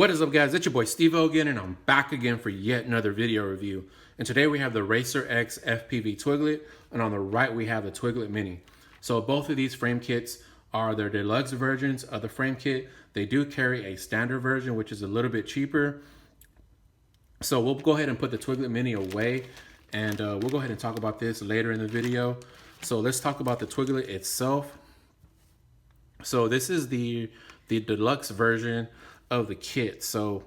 What is up, guys? It's your boy Steve-O again, and I'm back again for yet another video review. And today we have the RacerXFPV Twiglet, and on the right we have the Twiglet Mini. So both of these frame kits are their deluxe versions of the frame kit. They do carry a standard version, which is a little bit cheaper. So we'll go ahead and put the Twiglet Mini away, and we'll go ahead and talk about this later in the video. So let's talk about the Twiglet itself. So this is the deluxe version of the kit. So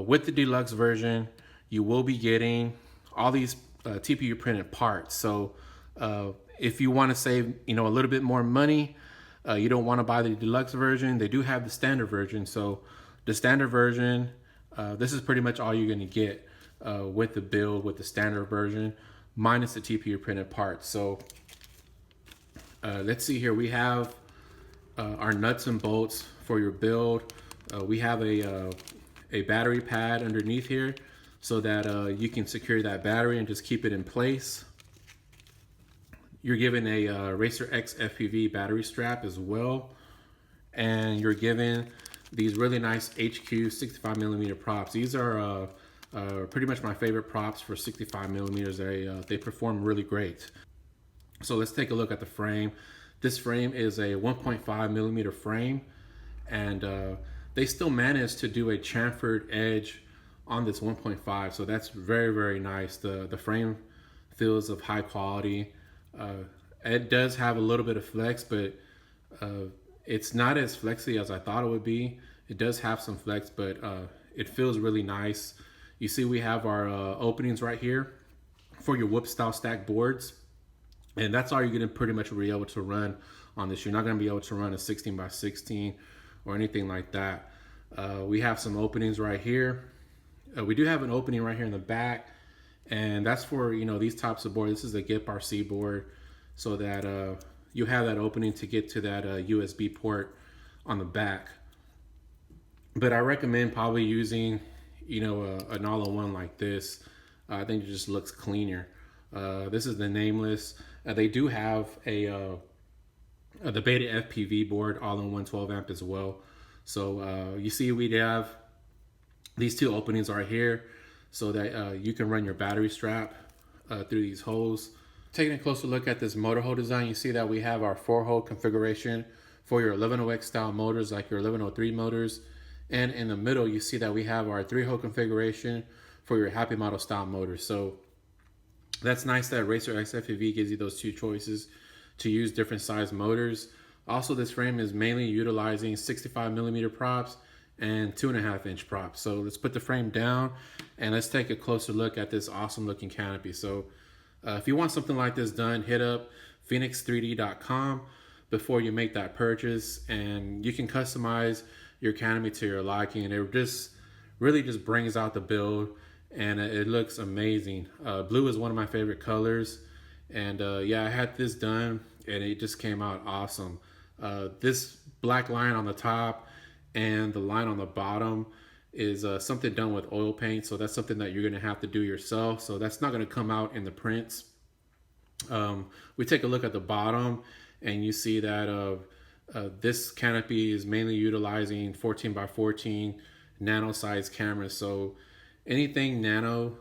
with the deluxe version, you will be getting all these TPU printed parts. So if you want to save a little bit more money, you don't want to buy the deluxe version, they do have the standard version. So the standard version, this is pretty much all you're going to get with the build, with the standard version, minus the TPU printed parts. So let's see here, we have our nuts and bolts for your build. We have a battery pad underneath here so that you can secure that battery and just keep it in place. You're given a RacerXFPV battery strap as well, and you're given these really nice HQ 65mm props. These are pretty much my favorite props for 65mm. They perform really great. So let's take a look at the frame. This frame is a 1.5mm frame, and they still managed to do a chamfered edge on this 1.5, so that's very, very nice. The frame feels of high quality. It does have a little bit of flex, but it's not as flexy as I thought it would be. It does have some flex, but it feels really nice. You see we have our openings right here for your whoop style stack boards, and that's all you're going to pretty much be able to run on this. You're not going to be able to run a 16x16 or anything like that. We have some openings right here. We do have an opening right here in the back, and that's for these types of boards. This is a GIP RC board, so that you have that opening to get to that USB port on the back. But I recommend probably using an all-in-one like this. I think it just looks cleaner. This is the Nameless. They do have the Beta FPV board all-in-one 12 amp as well. So you see we have these two openings right here so that you can run your battery strap through these holes. Taking a closer look at this motor hole design, you see that we have our 4-hole configuration for your 11OX style motors, like your 1103 motors. And in the middle, you see that we have our 3-hole configuration for your Happy Model style motors. So that's nice that RacerXFPV gives you those two choices to use different size motors. Also, this frame is mainly utilizing 65mm props and 2.5-inch props. So let's put the frame down and let's take a closer look at this awesome looking canopy. So if you want something like this done, hit up phoenix3d.com before you make that purchase, and you can customize your canopy to your liking, and it just really just brings out the build, and it looks amazing. Blue is one of my favorite colors, and yeah, I had this done and it just came out awesome. This black line on the top and the line on the bottom is something done with oil paint, so that's something that you're going to have to do yourself, so that's not going to come out in the prints. We take a look at the bottom, and you see that this canopy is mainly utilizing 14x14 nano size cameras, so anything nano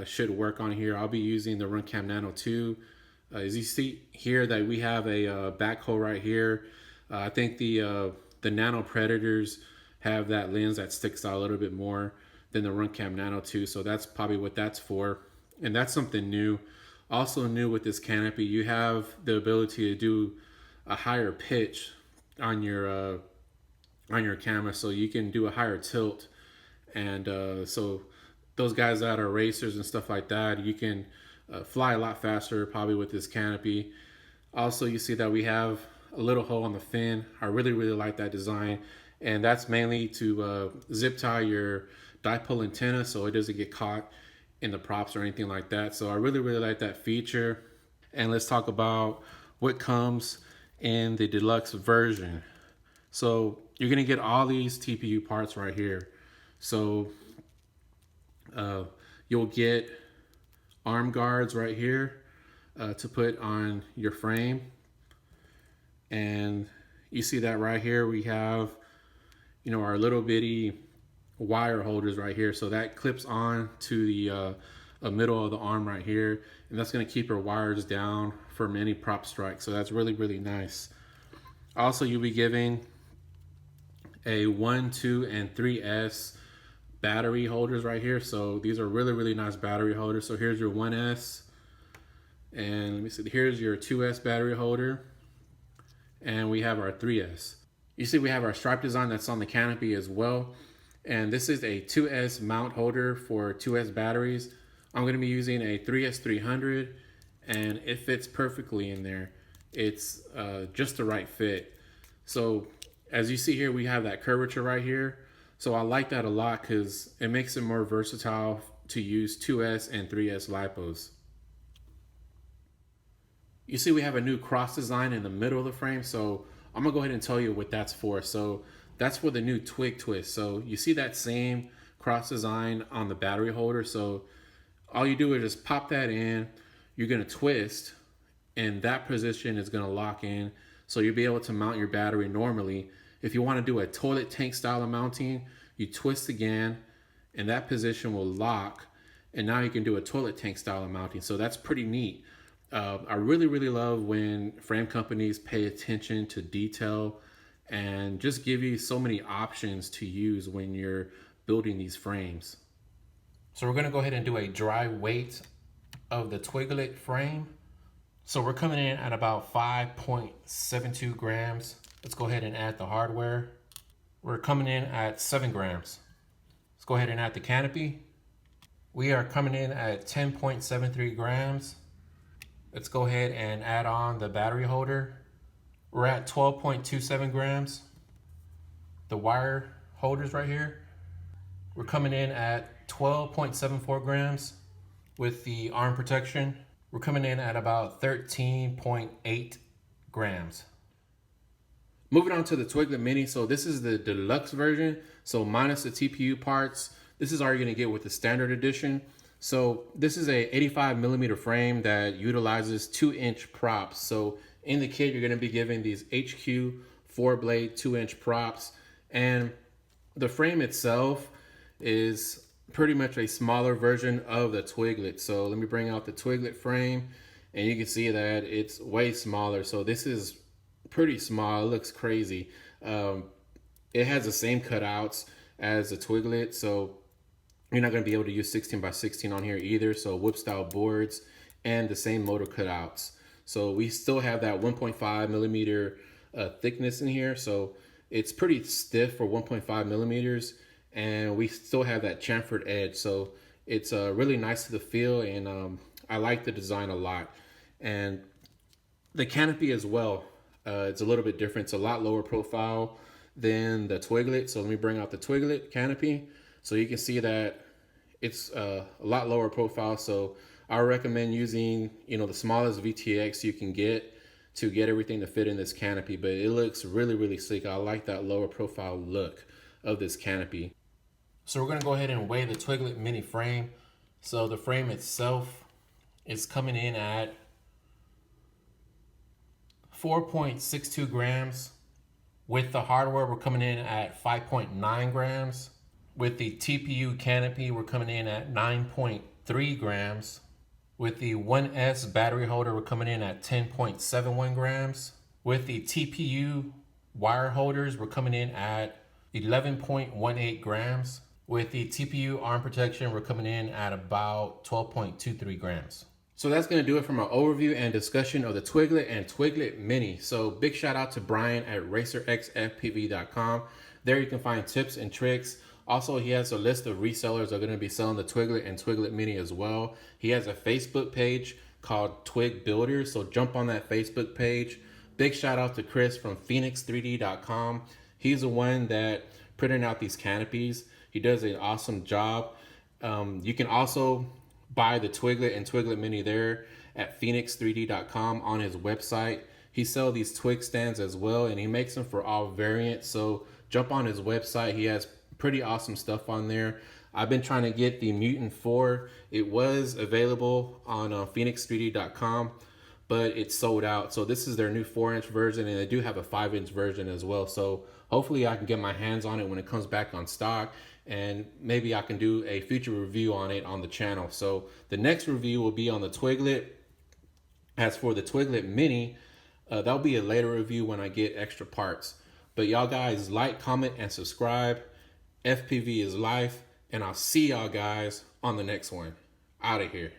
should work on here. I'll be using the Runcam Nano 2. As you see here that we have a backhoe right here. I think the Nano Predators have that lens that sticks out a little bit more than the Runcam Nano 2, so that's probably what that's for, and that's something new. Also new with this canopy, you have the ability to do a higher pitch on your camera, so you can do a higher tilt, and so those guys that are racers and stuff like that, you can fly a lot faster probably with this canopy. Also, you see that we have a little hole on the fin. I really like that design, and that's mainly to zip tie your dipole antenna so it doesn't get caught in the props or anything like that. So I really like that feature. And let's talk about what comes in the deluxe version. So you're gonna get all these TPU parts right here. So you'll get arm guards right here to put on your frame, and you see that right here we have our little bitty wire holders right here. So that clips on to the middle of the arm right here, and that's going to keep your wires down from any prop strike. So that's really, really nice. Also, you'll be giving a 1, 2, and 3S battery holders right here. So these are really, really nice battery holders. So here's your 1S, and let me see, here's your 2S battery holder, and we have our 3S. You see we have our stripe design that's on the canopy as well, and this is a 2S mount holder for 2S batteries. I'm going to be using a 3S 300, and it fits perfectly in there. It's just the right fit. So as you see here, we have that curvature right here. So I like that a lot because it makes it more versatile to use 2S and 3S lipos. You see we have a new cross design in the middle of the frame. So I'm gonna go ahead and tell you what that's for. So that's for the new twig twist. So you see that same cross design on the battery holder. So all you do is just pop that in, you're gonna twist, and that position is gonna lock in. So you'll be able to mount your battery normally. If you wanna do a toilet tank style of mounting, you twist again, and that position will lock, and now you can do a toilet tank style of mounting. So that's pretty neat. I really, really love when frame companies pay attention to detail and just give you so many options to use when you're building these frames. So we're gonna go ahead and do a dry weight of the Twiglet frame. So we're coming in at about 5.72 grams. Let's go ahead and add the hardware. We're coming in at 7 grams. Let's go ahead and add the canopy. We are coming in at 10.73 grams. Let's go ahead and add on the battery holder. We're at 12.27 grams. The wire holders right here, we're coming in at 12.74 grams. With the arm protection, we're coming in at about 13.8 grams. Moving on to the Twiglet Mini. So this is the deluxe version. So minus the TPU parts. This is all you're gonna get with the standard edition. So this is a 85 millimeter frame that utilizes 2-inch props. So in the kit, you're gonna be given these HQ 4-blade 2-inch props. And the frame itself is pretty much a smaller version of the Twiglet. So let me bring out the Twiglet frame, and you can see that it's way smaller. So this is pretty small, it looks crazy. It has the same cutouts as the Twiglet, so you're not gonna be able to use 16 by 16 on here either. So whip style boards and the same motor cutouts. So we still have that 1.5 millimeter thickness in here. So it's pretty stiff for 1.5 millimeters. And we still have that chamfered edge. So it's really nice to the feel, and I like the design a lot. And the canopy as well, it's a little bit different. It's a lot lower profile than the Twiglet. So let me bring out the Twiglet canopy. So you can see that it's a lot lower profile. So I recommend using, the smallest VTX you can get to get everything to fit in this canopy. But it looks really, really sleek. I like that lower profile look of this canopy. So we're gonna go ahead and weigh the Twiglet Mini frame. So the frame itself is coming in at 4.62 grams. With the hardware, we're coming in at 5.9 grams. With the TPU canopy, we're coming in at 9.3 grams. With the 1S battery holder, we're coming in at 10.71 grams. With the TPU wire holders, we're coming in at 11.18 grams. With the TPU arm protection, we're coming in at about 12.23 grams. So that's going to do it for my overview and discussion of the Twiglet and Twiglet Mini. So big shout out to Brian at RacerXFPV.com. There you can find tips and tricks. Also, he has a list of resellers that are going to be selling the Twiglet and Twiglet Mini as well. He has a Facebook page called Twig Builders, so jump on that Facebook page. Big shout out to Chris from phoenix3d.com. He's the one that printed out these canopies. He does an awesome job. You can also buy the Twiglet and Twiglet Mini there at phoenix3d.com on his website. He sells these twig stands as well, and he makes them for all variants. So jump on his website. He has pretty awesome stuff on there. I've been trying to get the Mutant 4. It was available on phoenix3d.com, but it's sold out. So this is their new 4-inch version, and they do have a 5-inch version as well. So hopefully I can get my hands on it when it comes back on stock, and maybe I can do a future review on it on the channel. So the next review will be on the Twiglet. As for the Twiglet Mini, that'll be a later review when I get extra parts. But y'all guys, like, comment, and subscribe. FPV is life, and I'll see y'all guys on the next one. Out of here.